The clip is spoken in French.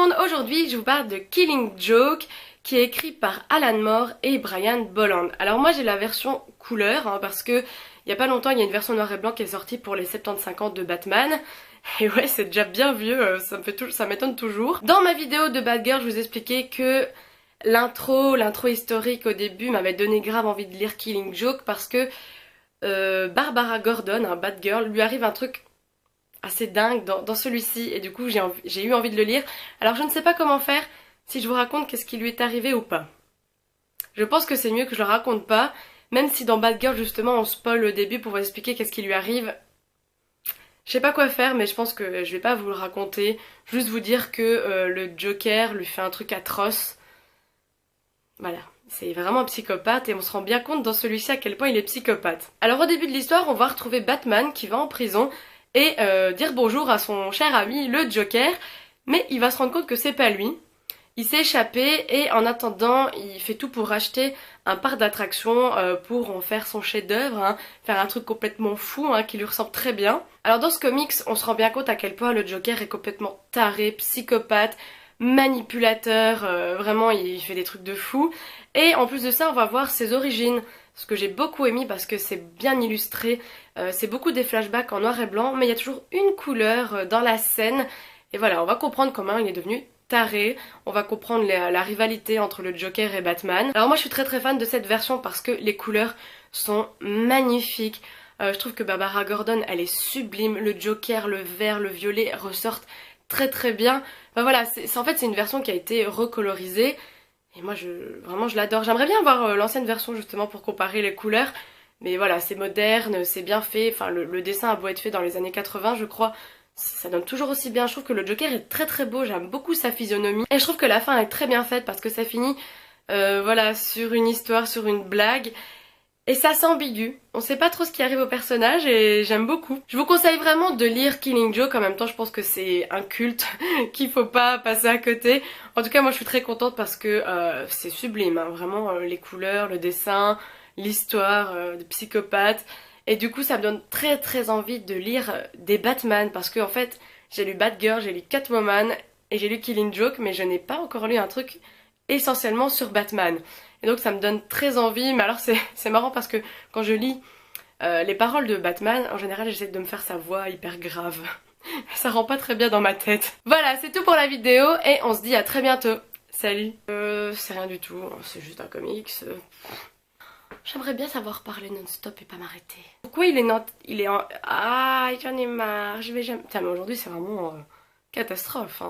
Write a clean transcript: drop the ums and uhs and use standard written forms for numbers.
monde, aujourd'hui je vous parle de Killing Joke qui est écrit par Alan Moore et Brian Bolland. Alors moi j'ai la version couleur parce que il y a pas longtemps il y a une version noir et blanc qui est sortie pour les 75 ans de Batman. Et ouais, c'est déjà bien vieux, ça m'étonne toujours. Dans ma vidéo de Batgirl, je vous expliquais que l'intro historique au début m'avait donné grave envie de lire Killing Joke parce que Barbara Gordon, un Batgirl, lui arrive un truc assez dingue dans celui-ci et du coup j'ai eu envie de le lire. Alors je ne sais pas comment faire si je vous raconte qu'est-ce qui lui est arrivé ou pas. Je pense que c'est mieux que je le raconte pas, même si dans Batgirl justement on spoil le début pour vous expliquer qu'est-ce qui lui arrive. Je sais pas quoi faire mais je pense que je vais pas vous le raconter, juste vous dire que le Joker lui fait un truc atroce. Voilà. C'est vraiment un psychopathe et on se rend bien compte dans celui-ci à quel point il est psychopathe. Alors au début de l'histoire, on va retrouver Batman qui va en prison et dire bonjour à son cher ami le Joker, mais il va se rendre compte que c'est pas lui. Il s'est échappé et en attendant, il fait tout pour racheter un parc d'attractions pour en faire son chef-d'œuvre, faire un truc complètement fou qui lui ressemble très bien. Alors dans ce comics, on se rend bien compte à quel point le Joker est complètement taré, psychopathe, manipulateur, vraiment il fait des trucs de fou. Et en plus de ça, on va voir ses origines, ce que j'ai beaucoup aimé parce que c'est bien illustré, c'est beaucoup des flashbacks en noir et blanc, mais il y a toujours une couleur dans la scène. Et voilà, on va comprendre comment il est devenu taré, on va comprendre la rivalité entre le Joker et Batman. Alors moi je suis très fan de cette version parce que les couleurs sont magnifiques. Je trouve que Barbara Gordon elle est sublime, le Joker, le vert, le violet ressortent très bien. Enfin voilà, en fait c'est une version qui a été recolorisée et moi vraiment je l'adore. J'aimerais bien voir l'ancienne version justement pour comparer les couleurs. Mais voilà, c'est moderne, c'est bien fait, enfin le dessin a beau être fait dans les années 80 je crois, ça donne toujours aussi bien. Je trouve que le Joker est très beau, j'aime beaucoup sa physionomie. Et je trouve que la fin est très bien faite parce que ça finit voilà, sur une histoire, sur une blague. Et ça c'est ambigu, on sait pas trop ce qui arrive au personnage et j'aime beaucoup. Je vous conseille vraiment de lire Killing Joke, en même temps je pense que c'est un culte qu'il faut pas passer à côté. En tout cas moi je suis très contente parce que c'est sublime, vraiment les couleurs, le dessin, l'histoire de psychopathe. Et du coup ça me donne très envie de lire des Batman parce que en fait j'ai lu Batgirl, j'ai lu Catwoman et j'ai lu Killing Joke mais je n'ai pas encore lu un truc essentiellement sur Batman. Et donc ça me donne très envie, mais alors c'est marrant parce que quand je lis les paroles de Batman, en général j'essaie de me faire sa voix hyper grave. Ça rend pas très bien dans ma tête. Voilà, c'est tout pour la vidéo et on se dit à très bientôt. Salut. C'est rien du tout, c'est juste un comics. J'aimerais bien savoir parler non-stop et pas m'arrêter. Pourquoi il est en... Ah, j'en ai marre, je vais jamais... Putain mais aujourd'hui c'est vraiment catastrophe.